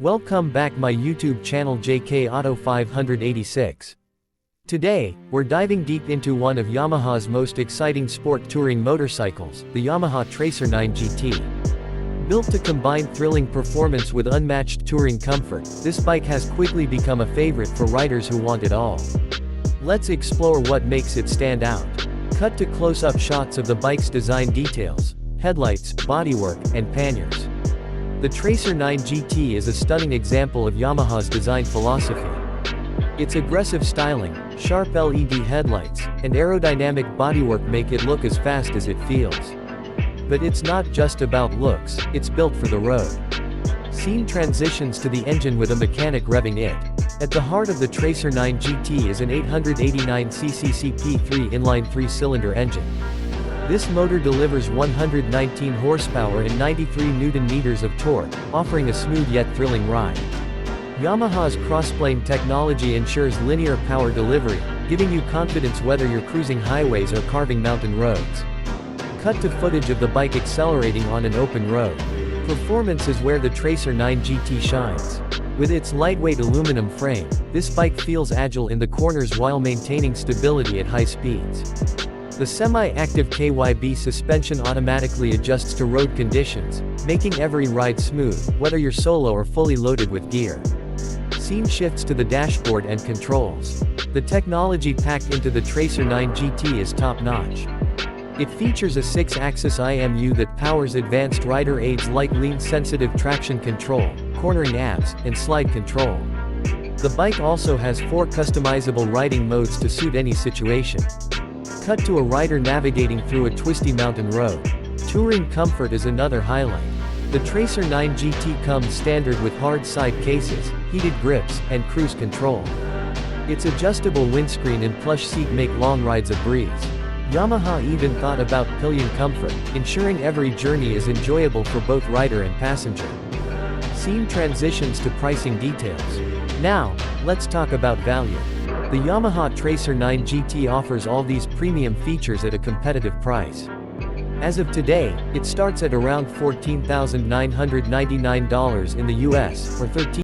Welcome back my YouTube channel JK Auto 586. Today, we're diving deep into one of Yamaha's most exciting sport touring motorcycles, the Yamaha Tracer 9 GT. Built to combine thrilling performance with unmatched touring comfort, this bike has quickly become a favorite for riders who want it all. Let's explore what makes it stand out. Cut to close-up shots of the bike's design details, headlights, bodywork, and panniers. The Tracer 9 GT is a stunning example of Yamaha's design philosophy. Its aggressive styling, sharp LED headlights, and aerodynamic bodywork make it look as fast as it feels. But it's not just about looks, it's built for the road. Scene transitions to the engine with a mechanic revving it. At the heart of the Tracer 9 GT is an 889cc CP3 inline 3-cylinder engine. This motor delivers 119 horsepower and 93 Nm of torque, offering a smooth yet thrilling ride. Yamaha's crossplane technology ensures linear power delivery, giving you confidence whether you're cruising highways or carving mountain roads. Cut to footage of the bike accelerating on an open road. Performance is where the Tracer 9 GT shines. With its lightweight aluminum frame, this bike feels agile in the corners while maintaining stability at high speeds. The semi-active KYB suspension automatically adjusts to road conditions, making every ride smooth, whether you're solo or fully loaded with gear. Scene shifts to the dashboard and controls. The technology packed into the Tracer 9 GT is top-notch. It features a 6-axis IMU that powers advanced rider aids like lean-sensitive traction control, cornering abs, and slide control. The bike also has 4 customizable riding modes to suit any situation. Cut to a rider navigating through a twisty mountain road. Touring comfort is another highlight. The Tracer 9 GT comes standard with hard side cases, heated grips, and cruise control. Its adjustable windscreen and plush seat make long rides a breeze. Yamaha even thought about pillion comfort, ensuring every journey is enjoyable for both rider and passenger. Scene transitions to pricing details. Now, let's talk about value. The Yamaha Tracer 9 GT offers all these premium features at a competitive price. As of today, it starts at around $14,999 in the US, or